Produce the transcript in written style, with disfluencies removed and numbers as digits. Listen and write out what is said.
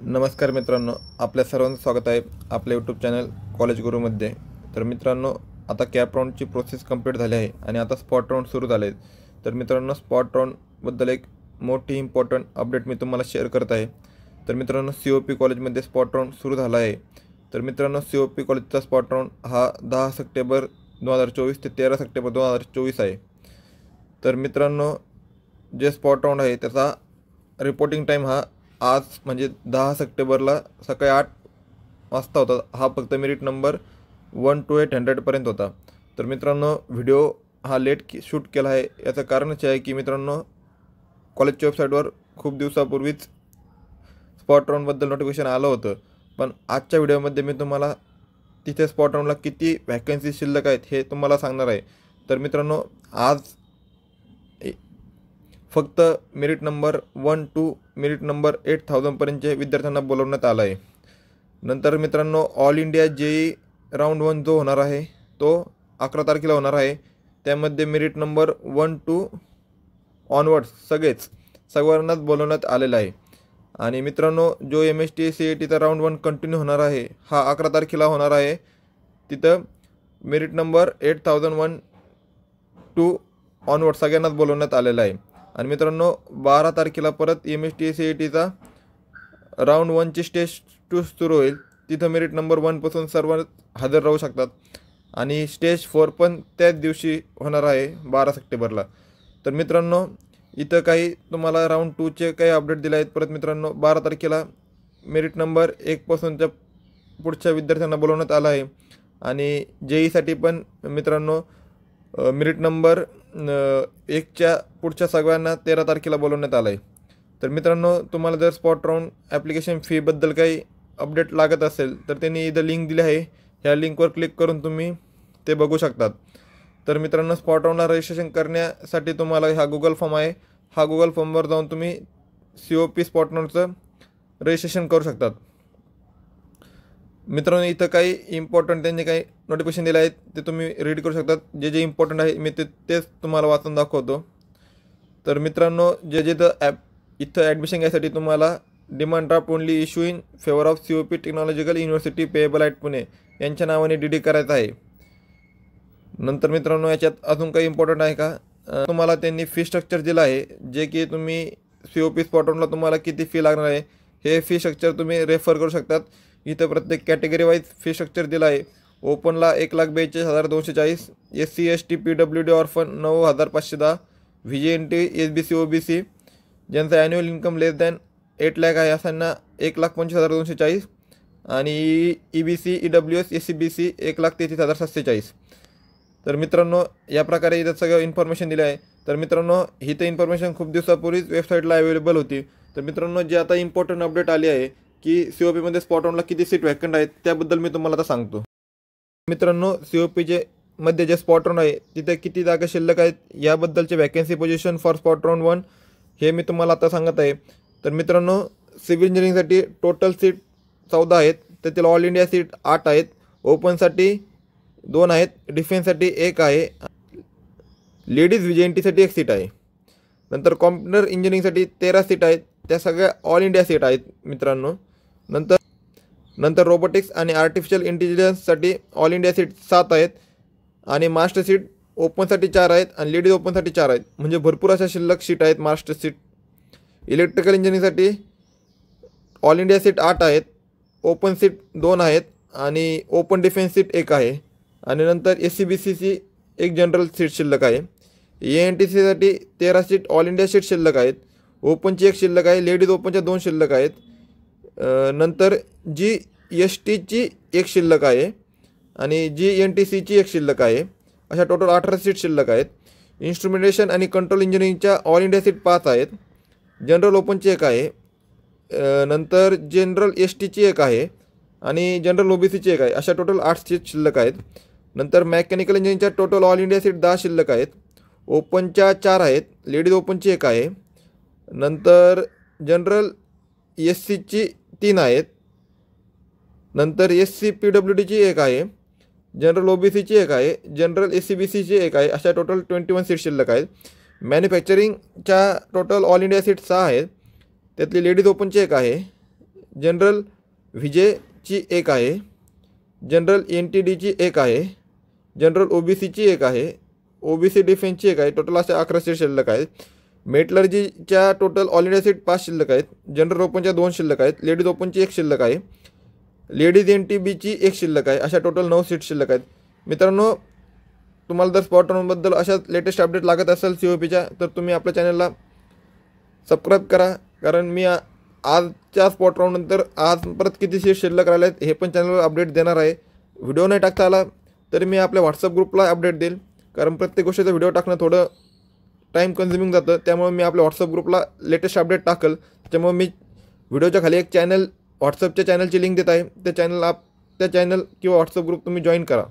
नमस्कार मित्रांनो, आपल्या सर्वांचं स्वागत आहे आपल्या यूट्यूब चॅनल कॉलेज गुरुमध्ये। तर मित्रांनो, आता कॅप राऊंडची प्रोसेस कंप्लीट झाली आहे आणि आता स्पॉट राऊंड सुरू झाले आहेत। तर मित्रांनो, स्पॉट राऊंडबद्दल एक मोठी इम्पॉर्टंट अपडेट मी तुम्हाला शेअर करत आहे। तर मित्रांनो, COP कॉलेजमध्ये स्पॉट राऊंड सुरू झाला आहे। तर मित्रांनो, COP कॉलेजचा स्पॉट राऊंड हा 10 सप्टेंबर 2024 ते 13 सप्टेंबर 2024 आहे। तर मित्रांनो, जे स्पॉट राऊंड आहे त्याचा रिपोर्टिंग टाईम हा आज म्हणजे 10 सप्टेंबरला सकाळी 8 वाजता होता। हा फक्त मेरिट नंबर 1 to 800 पर्यंत होता। तर मित्रांनो, व्हिडिओ हा लेट शूट केला आहे। याचं कारणच आहे की मित्रांनो, कॉलेजच्या वेबसाईटवर खूप दिवसापूर्वीच स्पॉट राऊंडबद्दल नोटिफिकेशन आलं होतं, पण आजच्या व्हिडिओमध्ये मी तुम्हाला तिथे स्पॉट राऊंडला किती व्हॅकन्सी शिल्लक आहेत हे तुम्हाला सांगणार आहे। तर मित्रांनो, आज फक्त merit number 1 to merit number 8000 पर्यंतचे विद्यार्थ्यांना बोलवण्यात आलं आहे। नंतर मित्रांनो, ऑल इंडिया JEE राऊंड 1 जो होणार आहे तो 11 तारखेला होणार आहे। त्यामध्ये मेरिट नंबर 1 to ऑनवर्ड्स सगळ्यांनाच बोलवण्यात आलेलं आहे। आणि मित्रांनो, जो MST CETचा राऊंड 1 कंटिन्यू होणार आहे हा 11 तारखेला होणार आहे। तिथं मेरिट नंबर 8001 to ऑनवर्ड सगळ्यांनाच बोलवण्यात आलेलं आहे। आणि मित्रांनो, 12 तारखेला परत MST CETचा राऊंड 1ची स्टेज 2 सुरू होईल। तिथं मेरिट नंबर 1 पासून सर्व हजर राहू शकतात आणि स्टेज 4 पण त्याच दिवशी होणार आहे 12 सप्टेंबरला। तर मित्रांनो, इथं काही तुम्हाला राऊंड 2चे काही अपडेट दिले आहेत। परत मित्रांनो, 12 तारखेला मेरिट नंबर 1 पासूनच्या पुढच्या विद्यार्थ्यांना बोलवण्यात आलं आहे। आणि JEEसाठी पण मित्रांनो, मेरिट नंबर 1च्या पुढच्या सगळ्यांना 13 तारखेला बोलवण्यात आलं आहे। तर मित्रांनो, तुम्हाला जर स्पॉट राऊंड ॲप्लिकेशन फीबद्दल काही अपडेट लागत असेल तर त्यांनी इथं लिंक दिली आहे, ह्या लिंकवर क्लिक करून तुम्ही ते बघू शकतात। तर मित्रांनो, स्पॉट राऊंडला रजिस्ट्रेशन करण्यासाठी तुम्हाला हा गुगल फॉर्म आहे, हा गुगल फॉर्मवर जाऊन तुम्ही COP स्पॉट राऊंडचं रजिस्ट्रेशन करू शकतात। मित्रांनो, इथं काही इम्पॉर्टंट त्यांनी काही नोटिफिकेशन दिले आहेत ते तुम्ही रीड करू शकतात। जे जे इम्पॉर्टंट आहे मी तेच तुम्हाला वाचून दाखवतो। तर मित्रांनो, जे इथं ॲडमिशन घ्यायसाठी तुम्हाला demand draft only issue in favour of COP technological university payable at Pune यांच्या नावाने DD करायचं आहे। नंतर मित्रांनो, याच्यात अजून काही इम्पॉर्टंट आहे का, तुम्हाला त्यांनी फी स्ट्रक्चर दिलं आहे, जे की तुम्ही COP स्पॉट राऊंडला तुम्हाला किती फी लागणार आहे हे फी स्ट्रक्चर तुम्ही रेफर करू शकतात। इथं प्रत्येक कॅटेगरी वाईज फी स्ट्रक्चर दिलं आहे। ओपनला 1,42,240, SC ST PWD orphan 9,510, VJNT SBC OBC ज्यांचा ॲन्युअल इन्कम लेस दॅन 8 लाख आहे असांना 1,25,240 आणि EBC EWS SCBC 1,33,740। तर मित्रांनो, या प्रकारे इथं सगळं इन्फॉर्मेशन दिलं आहे। तर मित्रांनो, ही तर इन्फॉर्मेशन खूप दिवसापूर्वीच वेबसाईटला अवेलेबल होती। तर मित्रांनो, जे आता इम्पॉर्टंट अपडेट आली आहे की COPमध्ये स्पॉट राऊंडला किती सीट व्हॅकंट आहेत त्याबद्दल मी तुम्हाला आता सांगतो। मित्रांनो, COPचे मध्ये जे स्पॉट राऊंड आहे तिथे किती जागा शिल्लक आहेत याबद्दलचे vacancy position for spot round 1 हे मी तुम्हाला आता सांगत आहे। तर मित्रांनो, सिव्हिल इंजिनिअरिंगसाठी टोटल सीट 14 आहेत, त्यातील ऑल इंडिया सीट 8 आहेत, ओपनसाठी 2 आहेत, डिफेन्ससाठी 1 आहे, लेडीज VJNTसाठी 1 सीट आहे। नंतर कॉम्प्युटर इंजिनिअरिंगसाठी 13 सीट आहेत, त्या सगळ्या ऑल इंडिया सीट आहेत मित्रांनो। नंतर रोबोटिक्स आणि आर्टिफिशियल इंटेलिजन्ससाठी ऑल इंडिया सीट 7 आहेत आणि मास्टर सीट ओपनसाठी 4 आहेत आणि लेडीज ओपनसाठी 4 आहेत, म्हणजे भरपूर अशा शिल्लक सीट आहेत मास्टर सीट। इलेक्ट्रिकल इंजिनिअरिंगसाठी ऑल इंडिया सीट 8 आहेत, ओपन सीट 2 आहेत आणि ओपन डिफेन्स सीट 1 आहे। आणि नंतर SCBCची 1 जनरल सीट शिल्लक आहे। ANTCसाठी 13 सीट ऑल इंडिया सीट शिल्लक आहेत, ओपनची 1 शिल्लक आहे, लेडीज ओपनच्या 2 शिल्लक आहेत। नंतर GSTची 1 शिल्लक आहे आणि GNTCची 1 शिल्लक आहे, अशा टोटल 18 सीट शिल्लक आहेत। इन्स्ट्रुमेंटेशन आणि कंट्रोल इंजिनिअरिंगच्या ऑल इंडिया सीट 5 आहेत, जनरल ओपनची 1 आहे, नंतर जनरल STची 1 आहे आणि जनरल OBCची 1 आहे, अशा टोटल 8 सीट शिल्लक आहेत। नंतर मेकॅनिकल इंजिनिअरिंगच्या टोटल ऑल इंडिया सीट 10 शिल्लक आहेत, ओपनच्या 4 आहेत, लेडीज ओपनची 1 आहे, नंतर जनरल SCची 3 आहेत, नंतर SC PWDची 1 आहे, जनरल OBCची 1 आहे, जनरल SCBCची 1 आहे, अशा टोटल 21 सीट शिल्लक आहेत। मॅन्युफॅक्चरिंगच्या टोटल ऑल इंडिया सीट 6 आहेत, त्यातली लेडीज ओपनची 1 आहे, जनरल व्हीजेची एक आहे, जनरल NTDची एक आहे, जनरल OBCची एक आहे, OBC डिफेन्सची एक आहे. टोटल अशा 11 सीट शिल्लक आहेत. मेटलर्जीच्या टोटल ऑल इंडिया सीट 5 शिल्लक आहेत. जनरल ओपनच्या 2 शिल्लक आहेत. लेडीज ओपनची 1 शिल्लक आहे. लेडीज NTBची 1 शिल्लक आहे. अशा टोटल 9 सीट शिल्लक आहेत. मित्रांनो, तुम्हाला जर स्पॉट राऊंडबद्दल अशा लेटेस्ट अपडेट लागत असेल COPच्या तर तुम्ही आपल्या चॅनलला सबस्क्राईब करा. कारण मी आजच्या स्पॉट राऊंडनंतर आज परत किती सीट शिल्लक राहिले आहेत हे पण चॅनलवर अपडेट देणार आहे. व्हिडिओ नाही टाकता आला तरी मी आपल्या व्हॉट्सअप ग्रुपला अपडेट देईल. कारण प्रत्येक गोष्टीचा व्हिडिओ टाकणं थोडं टाईम कन्झ्युमिंग जातं. त्यामुळे मी आपल्या व्हॉट्सअप ग्रुपला लेटेस्ट अपडेट टाकल. त्याच्यामुळे मी व्हिडिओच्या खाली एक चॅनल व्हॉट्सअपच्या चॅनलची लिंक देत आहे. त्या चॅनल किंवा व्हॉट्सअप ग्रुप तुम्ही जॉईन करा.